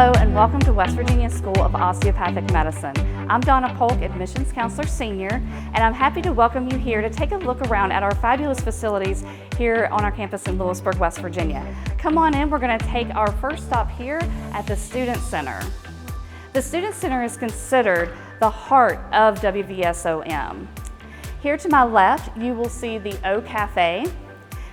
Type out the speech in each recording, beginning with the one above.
Hello and welcome to West Virginia School of Osteopathic Medicine. I'm Donna Polk, Admissions Counselor Senior, and I'm happy to welcome you here to take a look around at our fabulous facilities here on our campus in Lewisburg, West Virginia. Come on in, we're going to take our first stop here at the Student Center. The Student Center is considered the heart of WVSOM. Here to my left, you will see the O Cafe.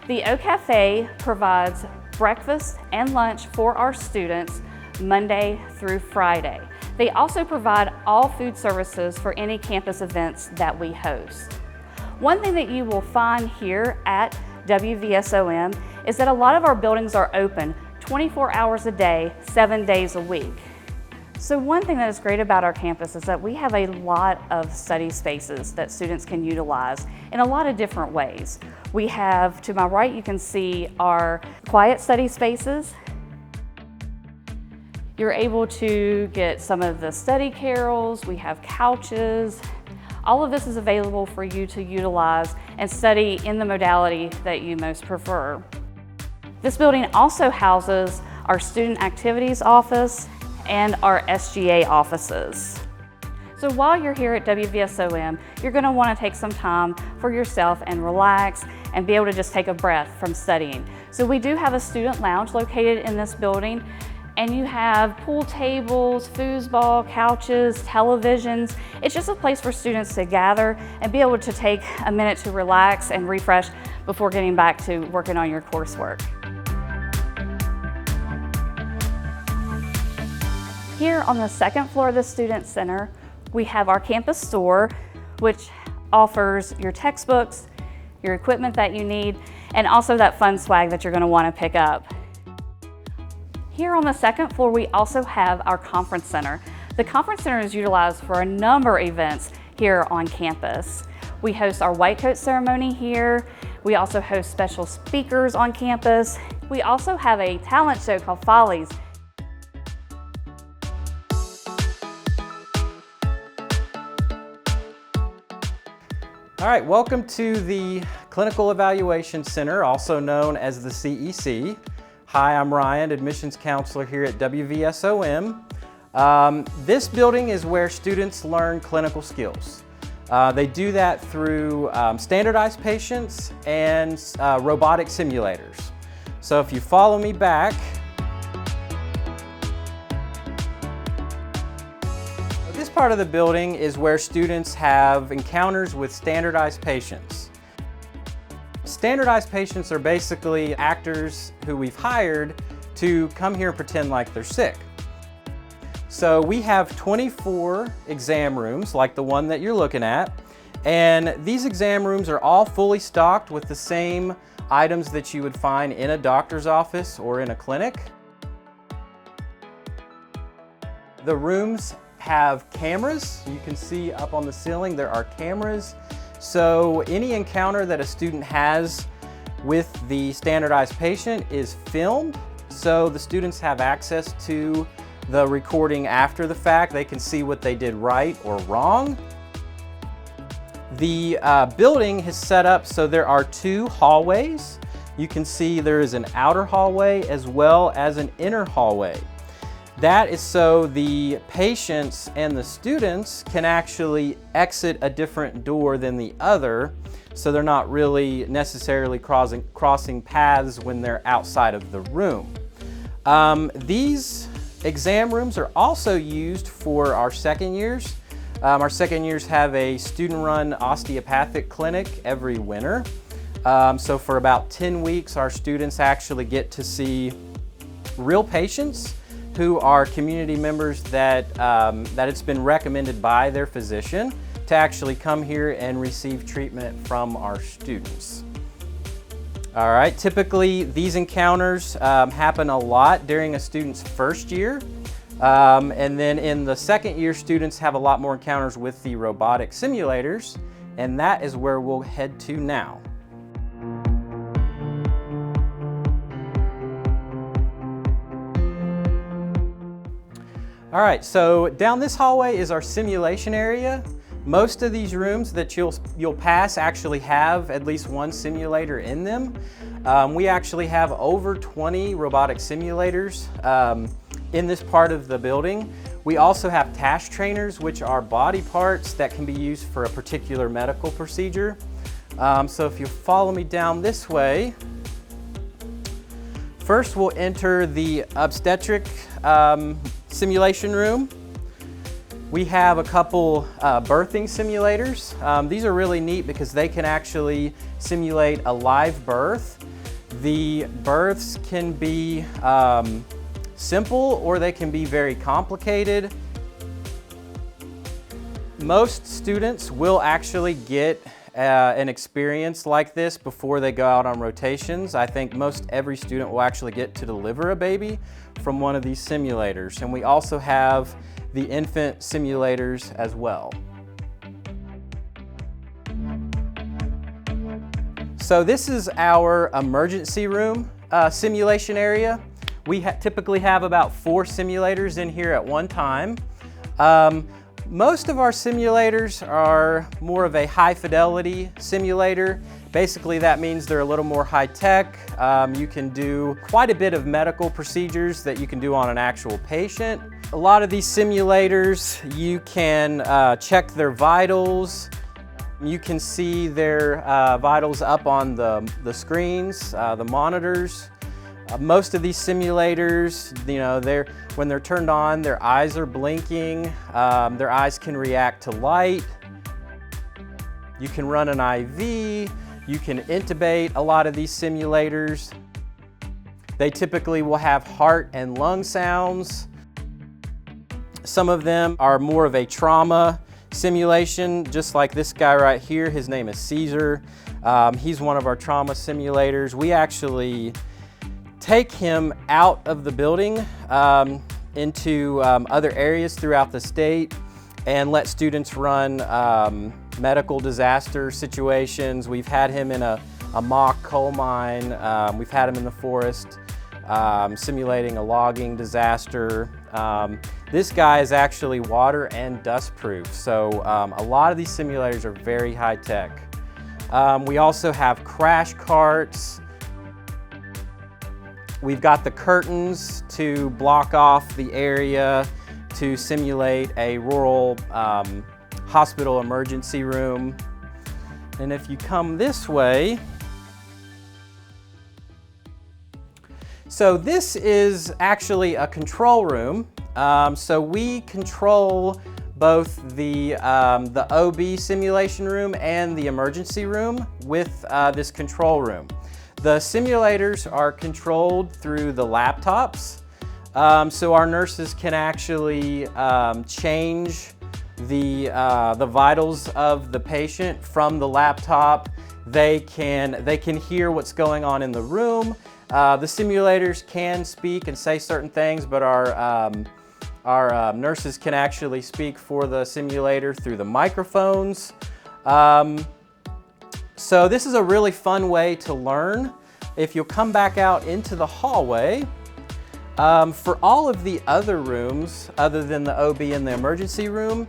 The O Cafe provides breakfast and lunch for our students Monday through Friday. They also provide all food services for any campus events that we host. One thing that you will find here at WVSOM is that a lot of our buildings are open 24 hours a day, 7 days a week. So one thing that is great about our campus is that we have a lot of study spaces that students can utilize in a lot of different ways. We have, to my right, you can see our quiet study spaces. You're able to get some of the study carrels, we have couches. All of this is available for you to utilize and study in the modality that you most prefer. This building also houses our Student Activities Office and our SGA offices. So while you're here at WVSOM, you're going to want to take some time for yourself and relax and be able to just take a breath from studying. So we do have a student lounge located in this building, and you have pool tables, foosball, couches, televisions. It's just a place for students to gather and be able to take a minute to relax and refresh before getting back to working on your coursework. Here on the second floor of the Student Center, we have our campus store, which offers your textbooks, your equipment that you need, and also that fun swag that you're going to want to pick up. Here on the second floor, we also have our conference center. The conference center is utilized for a number of events here on campus. We host our white coat ceremony here. We also host special speakers on campus. We also have a talent show called Follies. All right, welcome to the Clinical Evaluation Center, also known as the CEC. Hi, I'm Ryan, Admissions Counselor here at WVSOM. This building is where students learn clinical skills. They do that through standardized patients and robotic simulators. So if you follow me back, this part of the building is where students have encounters with standardized patients. Standardized patients are basically actors who we've hired to come here and pretend like they're sick. So we have 24 exam rooms like the one that you're looking at, and these exam rooms are all fully stocked with the same items that you would find in a doctor's office or in a clinic. The rooms have cameras. You can see up on the ceiling there are cameras. So any encounter that a student has with the standardized patient is filmed, so the students have access to the recording after the fact. They can see what they did right or wrong. The building is set up so there are two hallways. You can see there is an outer hallway as well as an inner hallway. That is so the patients and the students can actually exit a different door than the other, so they're not really necessarily crossing paths when they're outside of the room. These exam rooms are also used for our second years. Our second years have a student-run osteopathic clinic every winter. So for about 10 weeks, our students actually get to see real patients who are community members that it's been recommended by their physician to actually come here and receive treatment from our students. All right, typically these encounters happen a lot during a student's first year. And then in the second year, students have a lot more encounters with the robotic simulators, and that is where we'll head to now. All right, so down this hallway is our simulation area. Most of these rooms that you'll pass actually have at least one simulator in them. We actually have over 20 robotic simulators In this part of the building, we also have task trainers, which are body parts that can be used for a particular medical procedure. So if you follow me down this way, first we'll enter the obstetric simulation room. We have a couple birthing simulators. These are really neat because they can actually simulate a live birth. The births can be simple or they can be very complicated. Most students will actually get an experience like this before they go out on rotations. I think most every student will actually get to deliver a baby from one of these simulators. And we also have the infant simulators as well. So this is our emergency room simulation area. We typically have about 4 simulators in here at one time. Most of our simulators are more of a high fidelity simulator. Basically that means they're a little more high tech. You can do quite a bit of medical procedures that you can do on an actual patient. A lot of these simulators, you can check their vitals. You can see their vitals up on the screens, the monitors. Most of these simulators, when they're turned on, their eyes are blinking. Their eyes can react to light. You can run an IV. You can intubate a lot of these simulators. They typically will have heart and lung sounds. Some of them are more of a trauma simulation, just like this guy right here. His name is Caesar. He's one of our trauma simulators. We actually take him out of the building into other areas throughout the state and let students run medical disaster situations. We've had him in a mock coal mine. We've had him in the forest simulating a logging disaster. This guy is actually water and dust proof. So a lot of these simulators are very high tech. We also have crash carts. We've got the curtains to block off the area to simulate a rural hospital emergency room. And if you come this way, so this is actually a control room. So we control both the OB simulation room and the emergency room with this control room. The simulators are controlled through the laptops, so our nurses can actually change the vitals of the patient from the laptop. They can hear what's going on in the room. The simulators can speak and say certain things, but our nurses can actually speak for the simulator through the microphones. So this is a really fun way to learn. If you'll come back out into the hallway, for all of the other rooms, other than the OB and the emergency room,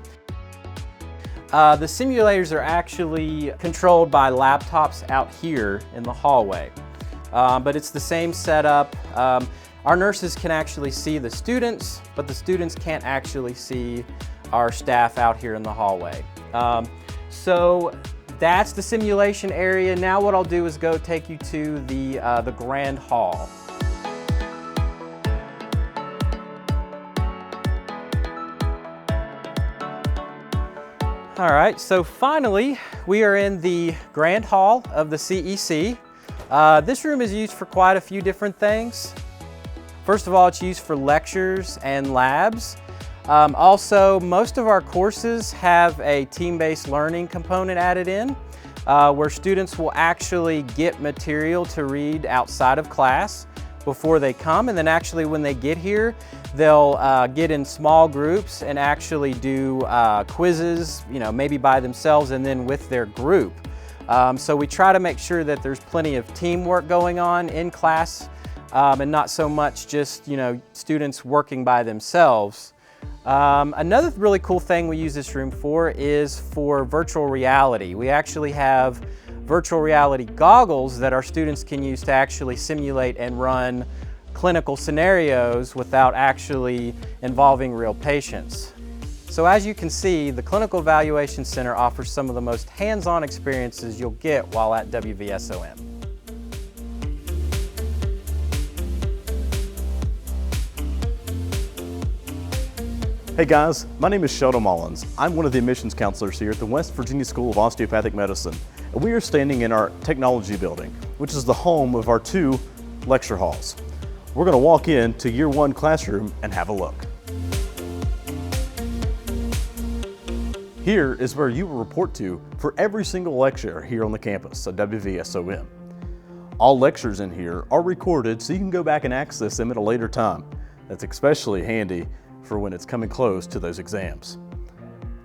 the simulators are actually controlled by laptops out here in the hallway. But it's the same setup. Our nurses can actually see the students, but the students can't actually see our staff out here in the hallway. So that's the simulation area. Now what I'll do is go take you to the grand hall. All right, so finally we are in the grand hall of the CEC. This room is used for quite a few different things. First of all, it's used for lectures and labs. Also, most of our courses have a team-based learning component added in, where students will actually get material to read outside of class before they come, and then actually when they get here, they'll get in small groups and actually do quizzes, maybe by themselves and then with their group. So we try to make sure that there's plenty of teamwork going on in class and not so much just, students working by themselves. Another really cool thing we use this room for is for virtual reality. We actually have virtual reality goggles that our students can use to actually simulate and run clinical scenarios without actually involving real patients. So as you can see, the Clinical Evaluation Center offers some of the most hands-on experiences you'll get while at WVSOM. Hey guys, my name is Sheldon Mullins. I'm one of the admissions counselors here at the West Virginia School of Osteopathic Medicine. And we are standing in our technology building, which is the home of our 2 lecture halls. We're going to walk into Year 1 classroom and have a look. Here is where you will report to for every single lecture here on the campus at WVSOM. All lectures in here are recorded so you can go back and access them at a later time. That's especially handy for when it's coming close to those exams.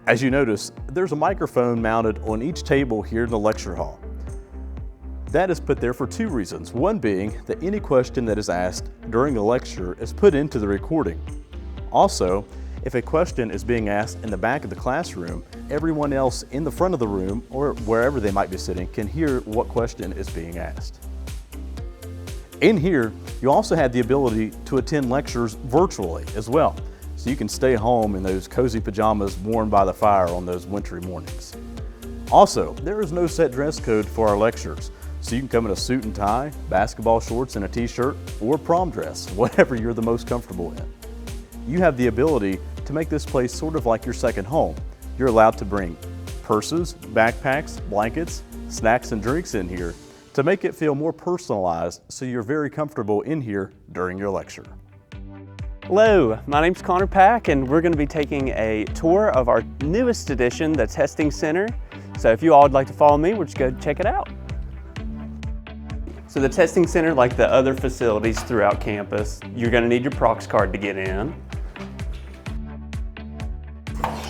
As you notice, there's a microphone mounted on each table here in the lecture hall. That is put there for 2 reasons. One being that any question that is asked during the lecture is put into the recording. Also, if a question is being asked in the back of the classroom, everyone else in the front of the room or wherever they might be sitting can hear what question is being asked. In here, you also have the ability to attend lectures virtually as well. So you can stay home in those cozy pajamas worn by the fire on those wintry mornings. Also, there is no set dress code for our lectures, so you can come in a suit and tie, basketball shorts and a t-shirt, or prom dress, whatever you're the most comfortable in. You have the ability to make this place sort of like your second home. You're allowed to bring purses, backpacks, blankets, snacks and drinks in here to make it feel more personalized so you're very comfortable in here during your lecture. Hello, my name's Connor Pack and we're going to be taking a tour of our newest addition, the Testing Center. So if you all would like to follow me, we'll just go check it out. So the Testing Center, like the other facilities throughout campus, you're going to need your Prox card to get in.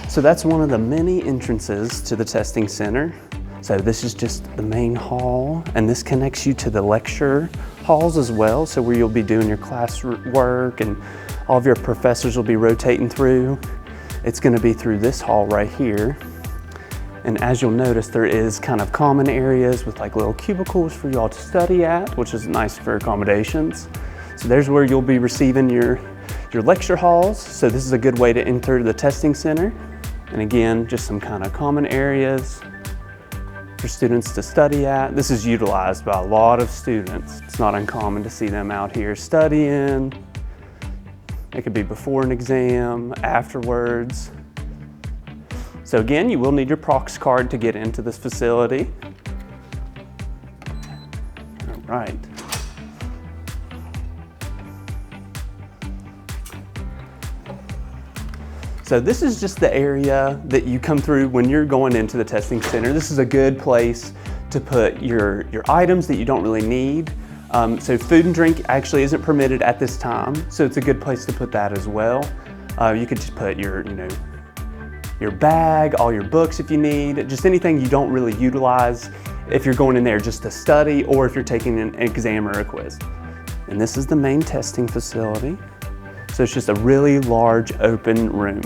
So that's one of the many entrances to the Testing Center. So this is just the main hall, and this connects you to the lecture halls as well, so where you'll be doing your class work and all of your professors will be rotating through. It's going to be through this hall right here. And as you'll notice, there is kind of common areas with like little cubicles for you all to study at, which is nice for accommodations. So there's where you'll be receiving your lecture halls. So this is a good way to enter the Testing Center. And again, just some kind of common areas for students to study at. This is utilized by a lot of students. It's not uncommon to see them out here studying. It could be before an exam, afterwards. So again, you will need your Prox card to get into this facility. All right. So this is just the area that you come through when you're going into the Testing Center. This is a good place to put your items that you don't really need. So food and drink actually isn't permitted at this time, so it's a good place to put that as well. You could just put your bag, all your books if you need, just anything you don't really utilize if you're going in there just to study or if you're taking an exam or a quiz. And this is the main testing facility. So it's just a really large open room.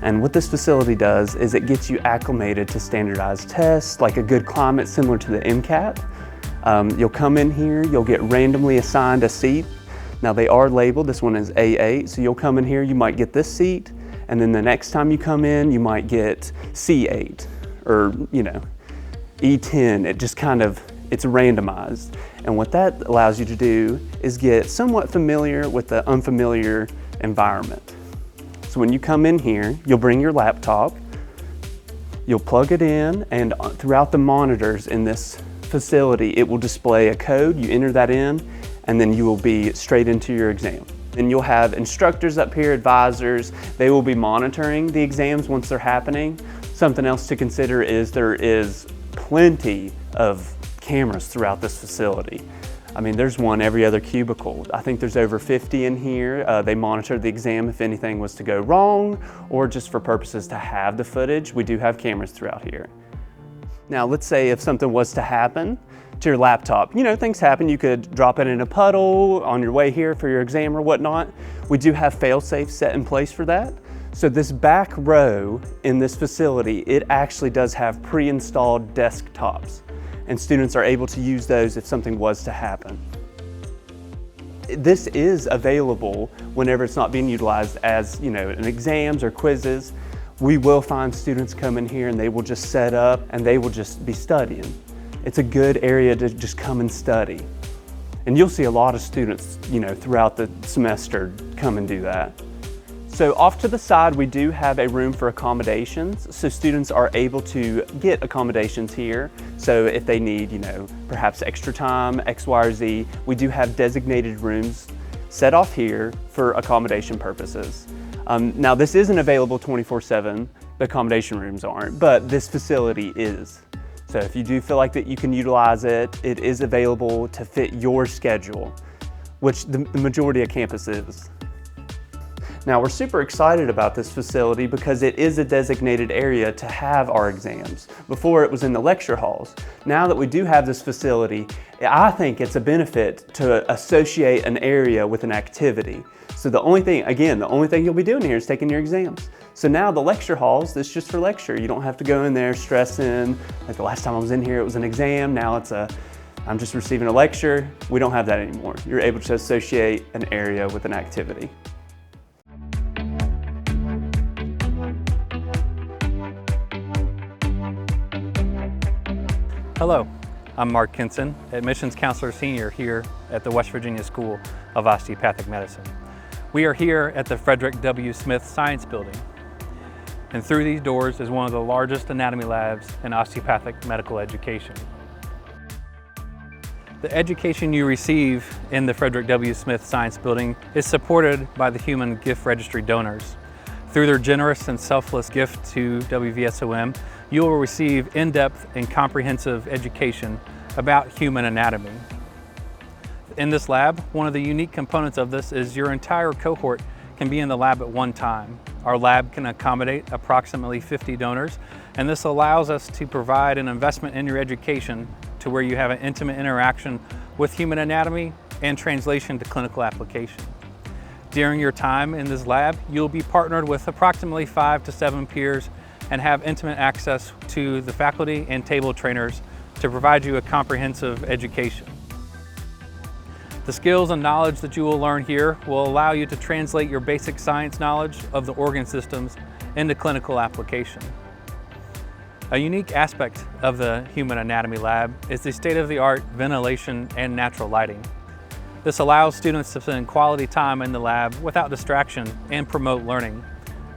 And what this facility does is it gets you acclimated to standardized tests, like a good climate similar to the MCAT. You'll come in here, you'll get randomly assigned a seat. Now they are labeled, this one is A8, so you'll come in here, you might get this seat, and then the next time you come in, you might get C8, or E10. It just kind of, it's randomized. And what that allows you to do is get somewhat familiar with the unfamiliar environment. So when you come in here, you'll bring your laptop, you'll plug it in, and throughout the monitors in this facility, it will display a code. You enter that in, and then you will be straight into your exam. And you'll have instructors up here, advisors. They will be monitoring the exams once they're happening. Something else to consider is there is plenty of cameras throughout this facility. I mean, there's one every other cubicle. I think there's over 50 in here. They monitor the exam if anything was to go wrong, or just for purposes to have the footage. We do have cameras throughout here. Now, let's say if something was to happen to your laptop, things happen. You could drop it in a puddle on your way here for your exam or whatnot. We do have fail-safe set in place for that. So this back row in this facility, it actually does have pre-installed desktops, and students are able to use those if something was to happen. this is available whenever it's not being utilized as, in exams or quizzes. We will find students come in here and they will just set up and they will just be studying. It's a good area to just come and study. And you'll see a lot of students, throughout the semester come and do that. So off to the side, we do have a room for accommodations. So students are able to get accommodations here. So if they need, perhaps extra time, X, Y, or Z, we do have designated rooms set off here for accommodation purposes. Now this isn't available 24/7, the accommodation rooms aren't, but this facility is. So if you do feel like that you can utilize it, it is available to fit your schedule, which the majority of campus is. Now we're super excited about this facility because it is a designated area to have our exams. Before it was in the lecture halls. Now that we do have this facility, I think it's a benefit to associate an area with an activity. So the only thing you'll be doing here is taking your exams. So now the lecture halls, it's just for lecture. You don't have to go in there stressing, like the last time I was in here it was an exam, now I'm just receiving a lecture. We don't have that anymore. You're able to associate an area with an activity. Hello, I'm Mark Kinson, Admissions Counselor Senior here at the West Virginia School of Osteopathic Medicine. We are here at the Frederick W. Smith Science Building, and through these doors is one of the largest anatomy labs in osteopathic medical education. The education you receive in the Frederick W. Smith Science Building is supported by the Human Gift Registry donors. Through their generous and selfless gift to WVSOM, you will receive in-depth and comprehensive education about human anatomy. In this lab, one of the unique components of this is your entire cohort can be in the lab at one time. Our lab can accommodate approximately 50 donors, and this allows us to provide an investment in your education to where you have an intimate interaction with human anatomy and translation to clinical application. During your time in this lab, you'll be partnered with approximately 5 to 7 peers and have intimate access to the faculty and table trainers to provide you a comprehensive education. The skills and knowledge that you will learn here will allow you to translate your basic science knowledge of the organ systems into clinical application. A unique aspect of the Human Anatomy Lab is the state-of-the-art ventilation and natural lighting. This allows students to spend quality time in the lab without distraction and promote learning.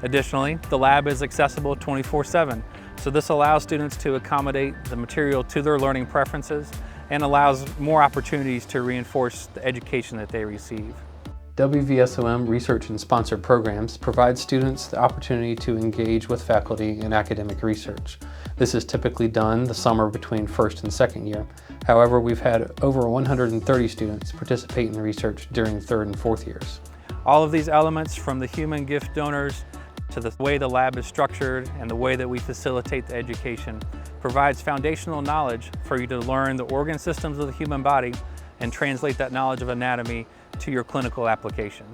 Additionally, the lab is accessible 24/7, so this allows students to accommodate the material to their learning preferences and allows more opportunities to reinforce the education that they receive. WVSOM research and sponsored programs provide students the opportunity to engage with faculty in academic research. This is typically done the summer between first and second year. However, we've had over 130 students participate in research during third and fourth years. All of these elements, from the human gift donors to the way the lab is structured and the way that we facilitate the education, provides foundational knowledge for you to learn the organ systems of the human body and translate that knowledge of anatomy to your clinical application.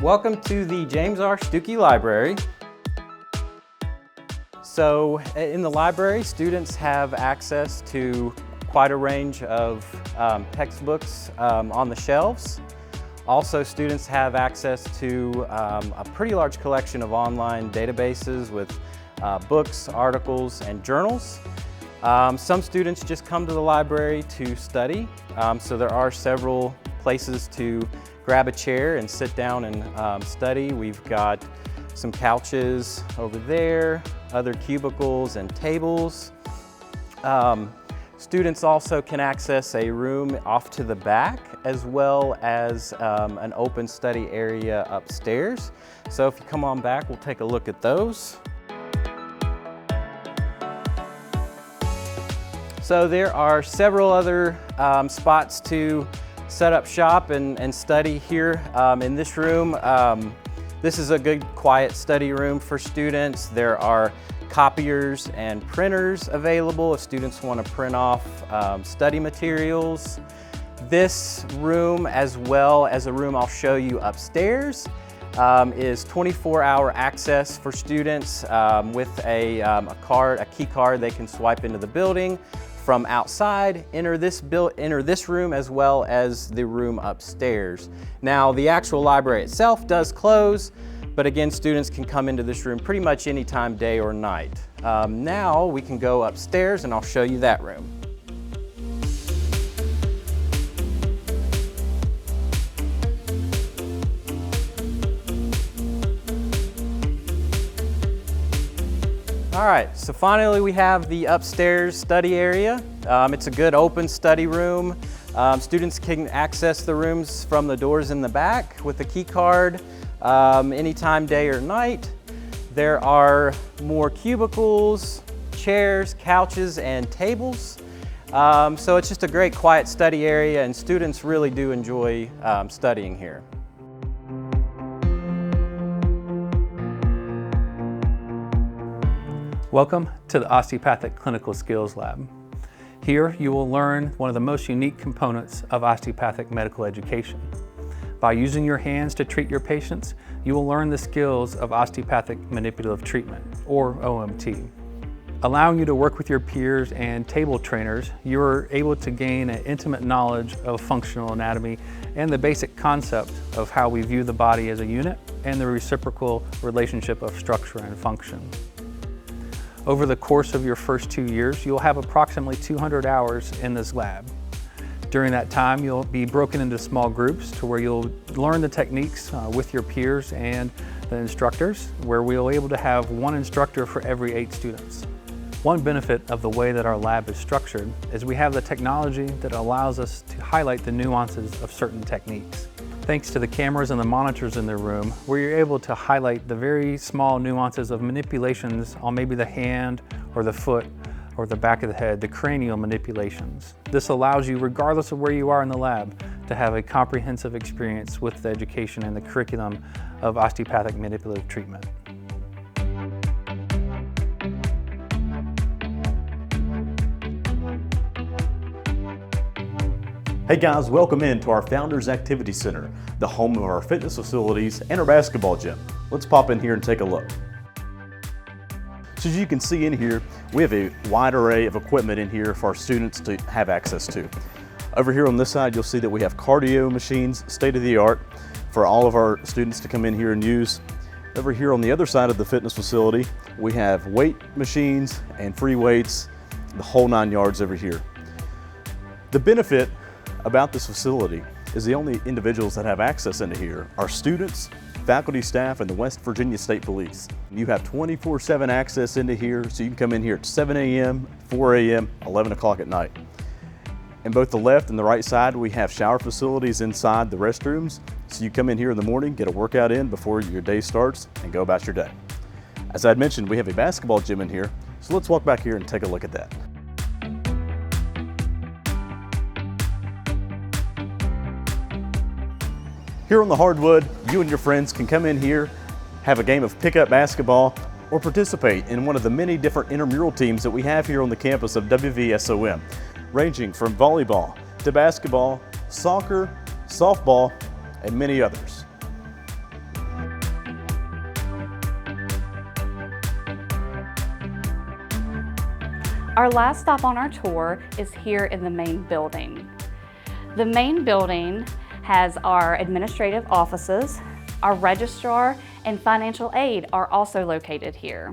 Welcome to the James R. Stuckey Library. So in the library, students have access to quite a range of textbooks on the shelves. Also, students have access to a pretty large collection of online databases with books, articles, and journals. Some students just come to the library to study, so there are several places to grab a chair and sit down and study. We've got some couches over there, other cubicles and tables. Students also can access a room off to the back, as well as an open study area upstairs. So if you come on back, we'll take a look at those. So there are several other spots to set up shop and study here in this room. This is a good quiet study room for students. There are copiers and printers available if students want to print off study materials. This room, as well as a room I'll show you upstairs, is 24-hour access for students with a key card they can swipe into the building from outside, enter this room as well as the room upstairs. Now the actual library itself does close, but again, students can come into this room pretty much any time, day or night. Now we can go upstairs and I'll show you that room. All right, so finally we have the upstairs study area. It's a good open study room. Students can access the rooms from the doors in the back with a key card anytime, day or night. There are more cubicles, chairs, couches, and tables. So it's just a great quiet study area, and students really do enjoy studying here. Welcome to the Osteopathic Clinical Skills Lab. Here you will learn one of the most unique components of osteopathic medical education. By using your hands to treat your patients, you will learn the skills of osteopathic manipulative treatment, or OMT. Allowing you to work with your peers and table trainers, you are able to gain an intimate knowledge of functional anatomy and the basic concept of how we view the body as a unit and the reciprocal relationship of structure and function. Over the course of your first 2 years, you'll have approximately 200 hours in this lab. During that time, you'll be broken into small groups to where you'll learn the techniques with your peers and the instructors, where we'll be able to have one instructor for every 8 students. One benefit of the way that our lab is structured is we have the technology that allows us to highlight the nuances of certain techniques. Thanks to the cameras and the monitors in the room, we're able to highlight the very small nuances of manipulations on maybe the hand or the foot or the back of the head, the cranial manipulations. This allows you, regardless of where you are in the lab, to have a comprehensive experience with the education and the curriculum of osteopathic manipulative treatment. Hey guys, welcome into our Founders Activity Center, the home of our fitness facilities and our basketball gym. Let's pop in here and take a look. So as you can see in here, we have a wide array of equipment in here for our students to have access to. Over here on this side, you'll see that we have cardio machines, state of the art, for all of our students to come in here and use. Over here on the other side of the fitness facility, we have weight machines and free weights, the whole 9 yards over here. The benefit about this facility is the only individuals that have access into here are students, faculty, staff, and the West Virginia State Police. You have 24/7 access into here, so you can come in here at 7 a.m., 4 a.m., 11 o'clock at night. In both the left and the right side, we have shower facilities inside the restrooms, so you come in here in the morning, get a workout in before your day starts, and go about your day. As I mentioned, we have a basketball gym in here, so let's walk back here and take a look at that. Here on the hardwood, you and your friends can come in here, have a game of pickup basketball, or participate in one of the many different intramural teams that we have here on the campus of WVSOM, ranging from volleyball to basketball, soccer, softball, and many others. Our last stop on our tour is here in the main building. The main building has our administrative offices, our registrar, and financial aid are also located here.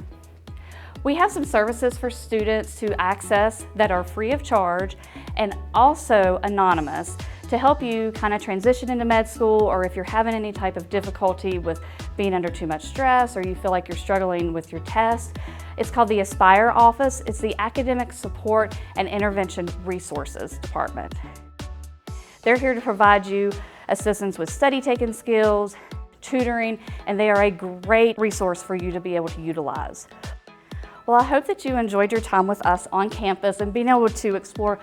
We have some services for students to access that are free of charge and also anonymous to help you kind of transition into med school, or if you're having any type of difficulty with being under too much stress or you feel like you're struggling with your test. It's called the Aspire office. It's the Academic Support and Intervention Resources Department. They're here to provide you assistance with study-taking skills, tutoring, and they are a great resource for you to be able to utilize. Well, I hope that you enjoyed your time with us on campus and being able to explore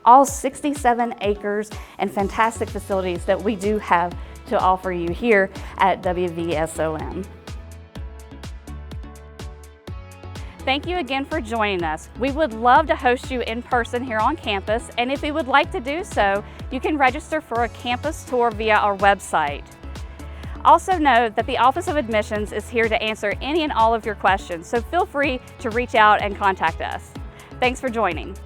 all 67 acres and fantastic facilities that we do have to offer you here at WVSOM. Thank you again for joining us. We would love to host you in person here on campus, and if you would like to do so, you can register for a campus tour via our website. Also know that the Office of Admissions is here to answer any and all of your questions, so feel free to reach out and contact us. Thanks for joining.